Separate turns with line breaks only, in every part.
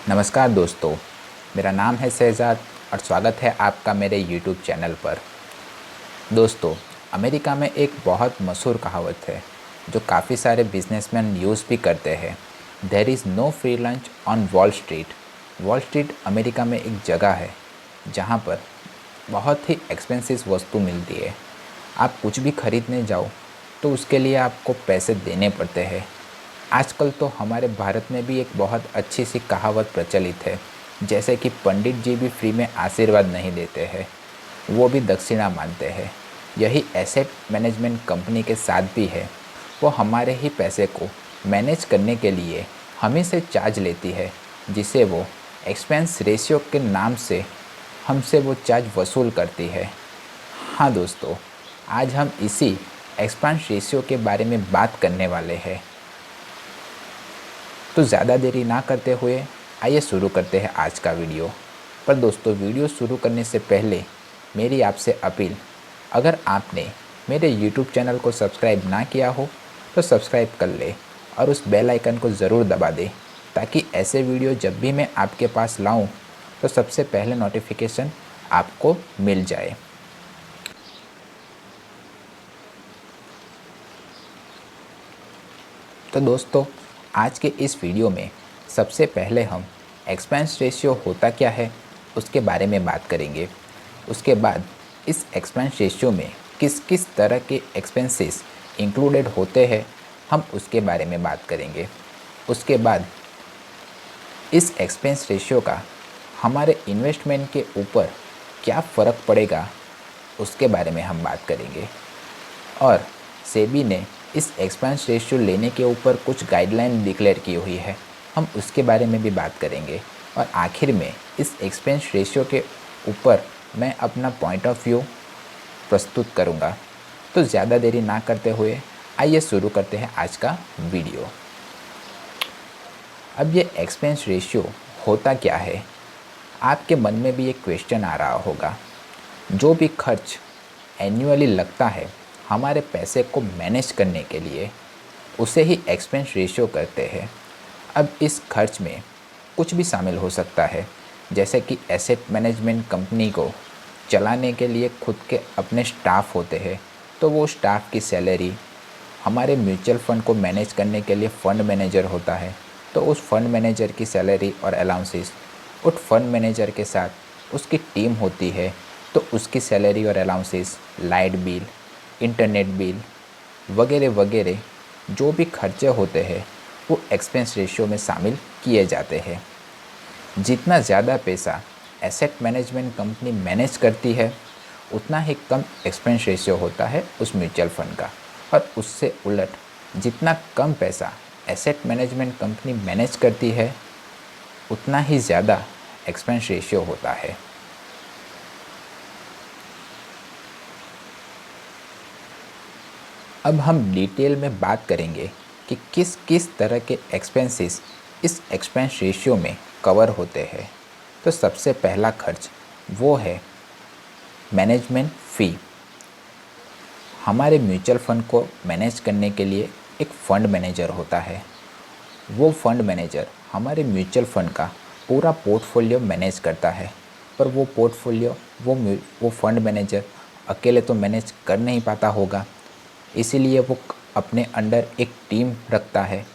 नमस्कार दोस्तों, मेरा नाम है शहजाद और स्वागत है आपका मेरे YouTube चैनल पर। दोस्तों, अमेरिका में एक बहुत मशहूर कहावत है जो काफ़ी सारे बिजनेसमैन यूज़ भी करते हैं। There is no free lunch on Wall Street. Wall Street America में एक जगह है जहाँ पर बहुत ही एक्सपेंसिव वस्तु मिलती है। आप कुछ भी खरीदने जाओ तो उसके लिए आपको पैसे देने पड़ते हैं। आजकल तो हमारे भारत में भी एक बहुत अच्छी सी कहावत प्रचलित है, जैसे कि पंडित जी भी फ्री में आशीर्वाद नहीं देते हैं, वो भी दक्षिणा मानते हैं। यही एसेट मैनेजमेंट कंपनी के साथ भी है। वो हमारे ही पैसे को मैनेज करने के लिए हमें से चार्ज लेती है, जिसे वो एक्सपेंस रेशियो के नाम से हमसे वो चार्ज वसूल करती है। हाँ दोस्तों, आज हम इसी एक्सपेंस रेशियो के बारे में बात करने वाले हैं। तो ज़्यादा देरी ना करते हुए आइए शुरू करते हैं आज का वीडियो। पर दोस्तों, वीडियो शुरू करने से पहले मेरी आपसे अपील, अगर आपने मेरे YouTube चैनल को सब्सक्राइब ना किया हो तो सब्सक्राइब कर ले और उस बेल आइकन को ज़रूर दबा दें, ताकि ऐसे वीडियो जब भी मैं आपके पास लाऊं तो सबसे पहले नोटिफिकेशन आपको मिल जाए। तो दोस्तों, आज के इस वीडियो में सबसे पहले हम एक्सपेंस रेशियो होता क्या है उसके बारे में बात करेंगे। उसके बाद इस एक्सपेंस रेशियो में किस किस तरह के एक्सपेंसेस इंक्लूडेड होते हैं हम उसके बारे में बात करेंगे। उसके बाद इस एक्सपेंस रेशियो का हमारे इन्वेस्टमेंट के ऊपर क्या फ़र्क पड़ेगा उसके बारे में हम बात करेंगे। और सेबी ने इस एक्सपेंस रेशियो लेने के ऊपर कुछ गाइडलाइन डिक्लेयर की हुई है, हम उसके बारे में भी बात करेंगे। और आखिर में इस एक्सपेंस रेशियो के ऊपर मैं अपना पॉइंट ऑफ व्यू प्रस्तुत करूंगा। तो ज़्यादा देरी ना करते हुए आइए शुरू करते हैं आज का वीडियो। अब ये एक्सपेंस रेशियो होता क्या है, आपके मन में भी एक क्वेश्चन आ रहा होगा। जो भी खर्च एनुअली लगता है हमारे पैसे को मैनेज करने के लिए, उसे ही एक्सपेंस रेशियो कहते हैं। अब इस खर्च में कुछ भी शामिल हो सकता है, जैसे कि एसेट मैनेजमेंट कंपनी को चलाने के लिए खुद के अपने स्टाफ होते हैं, तो वो स्टाफ की सैलरी, हमारे म्यूचुअल फ़ंड को मैनेज करने के लिए फ़ंड मैनेजर होता है, तो उस फंड मैनेजर की सैलरी और अलाउंसेस, उस फंड मैनेजर के साथ उसकी टीम होती है, तो उसकी सैलरी और allowances, light bill, internet bill वगैरह वगैरह जो भी खर्चे होते हैं वो एक्सपेंस रेशियो में शामिल किए जाते हैं। जितना ज़्यादा पैसा एसेट मैनेजमेंट कंपनी मैनेज करती है, उतना ही कम एक्सपेंस रेशियो होता है उस म्यूचुअल फंड का। और उससे उलट, जितना कम पैसा एसेट मैनेजमेंट कंपनी मैनेज करती है, उतना ही ज़्यादा एक्सपेंस रेशियो होता है। अब हम डिटेल में बात करेंगे कि किस किस तरह के एक्सपेंसेस इस एक्सपेंस रेशियो में कवर होते हैं। तो सबसे पहला खर्च वो है मैनेजमेंट फ़ी। हमारे म्यूचुअल फ़ंड को मैनेज करने के लिए एक फ़ंड मैनेजर होता है। वो फ़ंड मैनेजर हमारे म्यूचुअल फ़ंड का पूरा पोर्टफोलियो मैनेज करता है, पर वो पोर्टफोलियो वो फ़ंड मैनेजर अकेले तो मैनेज कर नहीं पाता होगा, इसीलिए वो अपने अंडर एक टीम रखता है।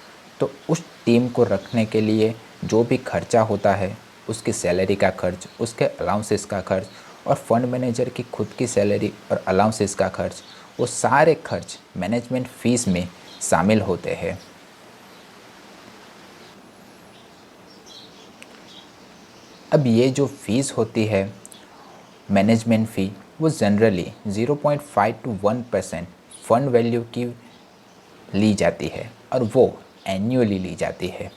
तो उस टीम को रखने के लिए जो भी खर्चा होता है, उसकी सैलरी का खर्च, उसके अलाउंसेस का खर्च और फंड मैनेजर की खुद की सैलरी और अलाउंसेस का खर्च, वो सारे खर्च मैनेजमेंट फ़ीस में शामिल होते हैं। अब ये जो फ़ीस होती है मैनेजमेंट फ़ी, वो जनरली 0.5 to 1% फ़ंड वैल्यू की ली जाती है और वो एन्युअली ली जाती है।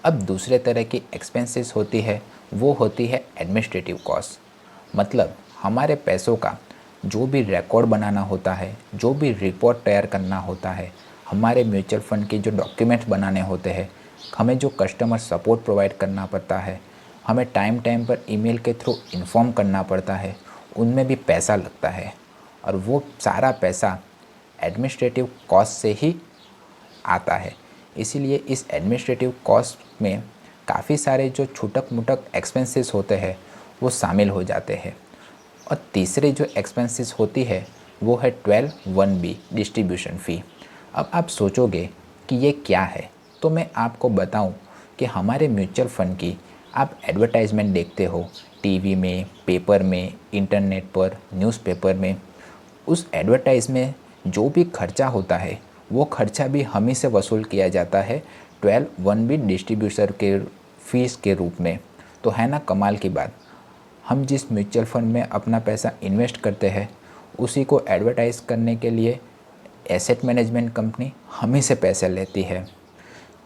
अब दूसरे तरह की एक्सपेंसेस होती है, वो होती है एडमिनिस्ट्रेटिव कॉस्ट। मतलब हमारे पैसों का जो भी रिकॉर्ड बनाना होता है, जो भी रिपोर्ट तैयार करना होता है, हमारे म्यूचुअल फ़ंड के जो डॉक्यूमेंट्स बनाने होते हैं, हमें जो कस्टमर सपोर्ट प्रोवाइड करना पड़ता है, हमें टाइम टाइम पर ईमेल के थ्रू इन्फॉर्म करना पड़ता है, उनमें भी पैसा लगता है। और वो सारा पैसा एडमिनिस्ट्रेटिव कॉस्ट से ही आता है। इसीलिए इस एडमिनिस्ट्रेटिव कॉस्ट में काफ़ी सारे जो छूटक मुटक एक्सपेंसेस होते हैं वो शामिल हो जाते हैं। और तीसरे जो एक्सपेंसेस होती है वो है 12(1)(b) डिस्ट्रीब्यूशन फ़ी। अब आप सोचोगे कि ये क्या है, तो मैं आपको बताऊं कि हमारे म्यूचुअल फ़ंड की आप एडवर्टाइजमेंट देखते हो टीवी में, पेपर में, इंटरनेट पर, न्यूज़पेपर में। उस एडवर्टाइज में जो भी खर्चा होता है वो खर्चा भी हम ही से वसूल किया जाता है 12(1)(b) डिस्ट्रीब्यूटर के फीस के रूप में। तो है ना कमाल की बात। हम जिस म्यूचुअल फंड में अपना पैसा इन्वेस्ट करते हैं उसी को एडवर्टाइज़ करने के लिए एसेट मैनेजमेंट कंपनी हम ही से पैसे लेती है।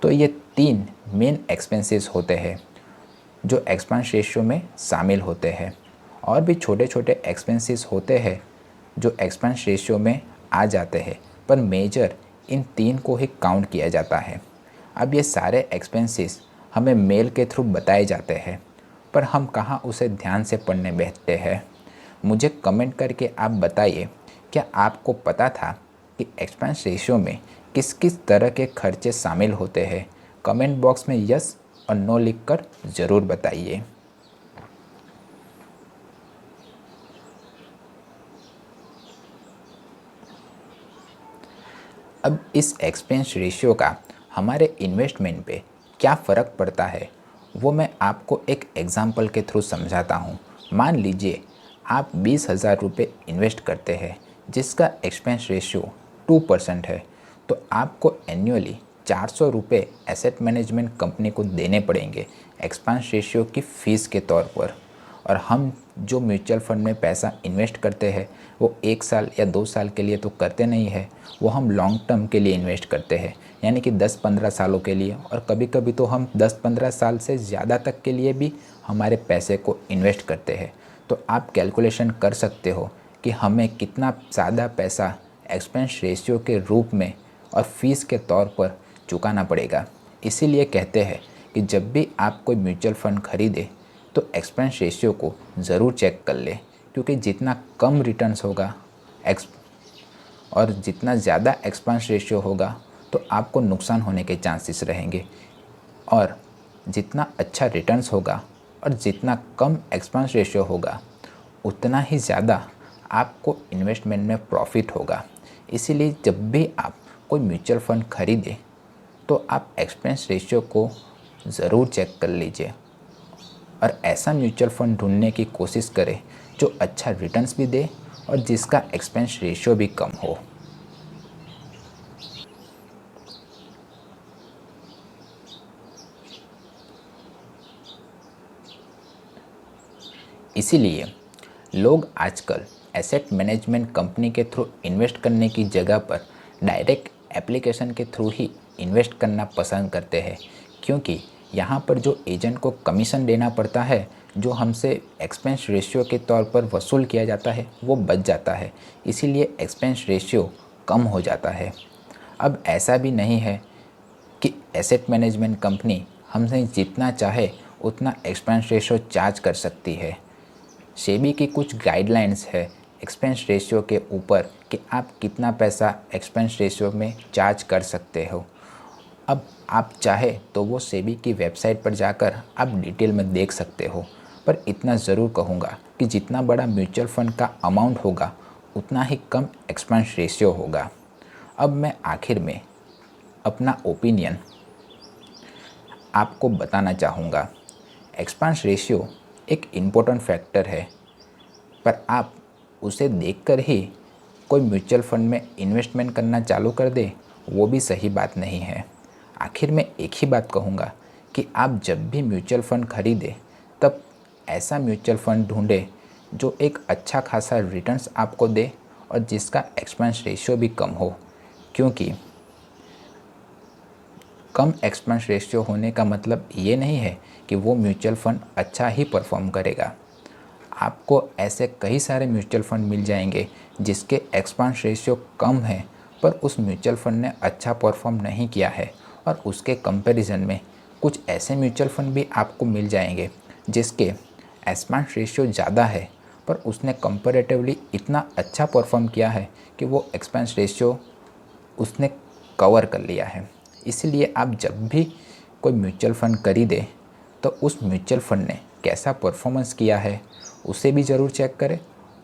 तो ये 3 मेन एक्सपेंसेस होते हैं जो एक्सपेंस रेशियो में शामिल होते हैं। और भी छोटे छोटे एक्सपेंसेस होते हैं जो एक्सपेंस रेशियो में आ जाते हैं, पर मेजर इन 3 को ही काउंट किया जाता है। अब ये सारे एक्सपेंसेस हमें मेल के थ्रू बताए जाते हैं, पर हम कहाँ उसे ध्यान से पढ़ने बैठते हैं। मुझे कमेंट करके आप बताइए, क्या आपको पता था कि एक्सपेंस रेशियो में किस किस तरह के खर्चे शामिल होते हैं? कमेंट बॉक्स में यस और नो लिखकर ज़रूर बताइए। अब इस एक्सपेंस रेशियो का हमारे इन्वेस्टमेंट पे क्या फ़र्क पड़ता है वो मैं आपको एक एग्ज़ाम्पल के थ्रू समझाता हूँ। मान लीजिए आप 20,000 रुपये इन्वेस्ट करते हैं जिसका एक्सपेंस रेशियो 2% है, तो आपको एनुअली 400 रुपये एसेट मैनेजमेंट कंपनी को देने पड़ेंगे एक्सपेंस रेशियो की फ़ीस के तौर पर। और हम जो म्यूचुअल फंड में पैसा इन्वेस्ट करते हैं वो 1 साल या 2 साल के लिए तो करते नहीं है, वो हम लॉन्ग टर्म के लिए इन्वेस्ट करते हैं, यानी कि 10-15 सालों के लिए। और कभी कभी तो हम 10-15 साल से ज़्यादा तक के लिए भी हमारे पैसे को इन्वेस्ट करते हैं। तो आप कैलकुलेशन कर सकते हो कि हमें कितना ज़्यादा पैसा एक्सपेंस रेशियो के रूप में और फीस के तौर पर चुकाना पड़ेगा। इसीलिए कहते हैं कि जब भी आप कोई म्यूचुअल फ़ंड खरीदे तो एक्सपेंस रेशियो को ज़रूर चेक कर ले, क्योंकि जितना कम रिटर्न्स होगा और जितना ज़्यादा एक्सपेंस रेशियो होगा तो आपको नुकसान होने के चांसेस रहेंगे। और जितना अच्छा रिटर्न्स होगा और जितना कम एक्सपेंस रेशियो होगा उतना ही ज़्यादा आपको इन्वेस्टमेंट में प्रॉफिट होगा। इसीलिए जब भी आप कोई म्यूचुअल फ़ंड खरीदें तो आप एक्सपेंस रेशियो को ज़रूर चेक कर लीजिए और ऐसा म्यूचुअल फ़ंड ढूंढने की कोशिश करें जो अच्छा रिटर्न्स भी दे और जिसका एक्सपेंस रेशियो भी कम हो। इसीलिए लोग आजकल एसेट मैनेजमेंट कंपनी के थ्रू इन्वेस्ट करने की जगह पर डायरेक्ट एप्लीकेशन के थ्रू ही इन्वेस्ट करना पसंद करते हैं, क्योंकि यहाँ पर जो एजेंट को कमीशन देना पड़ता है जो हमसे एक्सपेंस रेशियो के तौर पर वसूल किया जाता है वो बच जाता है। इसीलिए एक्सपेंस रेशियो कम हो जाता है। अब ऐसा भी नहीं है कि एसेट मैनेजमेंट कंपनी हमसे जितना चाहे उतना एक्सपेंस रेशियो चार्ज कर सकती है। सेबी की कुछ गाइडलाइंस है एक्सपेंस रेशियो के ऊपर कि आप कितना पैसा एक्सपेंस रेशियो में चार्ज कर सकते हो। अब आप चाहे तो वो सेबी की वेबसाइट पर जाकर आप डिटेल में देख सकते हो, पर इतना ज़रूर कहूँगा कि जितना बड़ा म्यूचुअल फ़ंड का अमाउंट होगा उतना ही कम एक्सपेंस रेशियो होगा। अब मैं आखिर में अपना ओपिनियन आपको बताना चाहूँगा। एक्सपेंस रेशियो एक इम्पोर्टेंट फैक्टर है, पर आप उसे देखकर ही कोई म्यूचुअल फंड में इन्वेस्टमेंट करना चालू कर दे वो भी सही बात नहीं है। आखिर में एक ही बात कहूँगा कि आप जब भी म्यूचुअल फ़ंड खरीदें तब ऐसा म्यूचुअल फ़ंड ढूंढें जो एक अच्छा खासा रिटर्न्स आपको दे और जिसका एक्सपेंस रेशियो भी कम हो, क्योंकि कम एक्सपेंस रेशियो होने का मतलब ये नहीं है कि वो म्यूचुअल फ़ंड अच्छा ही परफॉर्म करेगा। आपको ऐसे कई सारे म्यूचुअल फ़ंड मिल जाएंगे जिसके एक्सपेंस रेशियो कम है पर उस म्यूचुअल फ़ंड ने अच्छा परफॉर्म नहीं किया है, और उसके कंपैरिजन में कुछ ऐसे म्यूचुअल फ़ंड भी आपको मिल जाएंगे जिसके एक्सपेंस रेशियो ज़्यादा है पर उसने कंपैरेटिवली इतना अच्छा परफॉर्म किया है कि वो एक्सपेंस रेशियो उसने कवर कर लिया है। इसलिए आप जब भी कोई म्यूचुअल फ़ंड खरीदें तो उस म्यूचुअल फंड ने कैसा परफॉर्मेंस किया है उसे भी ज़रूर चेक करें,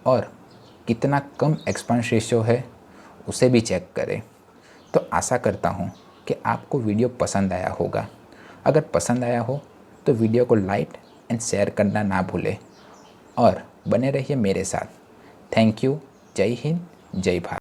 और कितना कम एक्सपेंस रेशियो है उसे भी चेक करें। तो आशा करता हूँ कि आपको वीडियो पसंद आया होगा। अगर पसंद आया हो तो वीडियो को लाइक एंड शेयर करना ना भूलें, और बने रहिए मेरे साथ। Thank you. जय हिंद, जय भारत।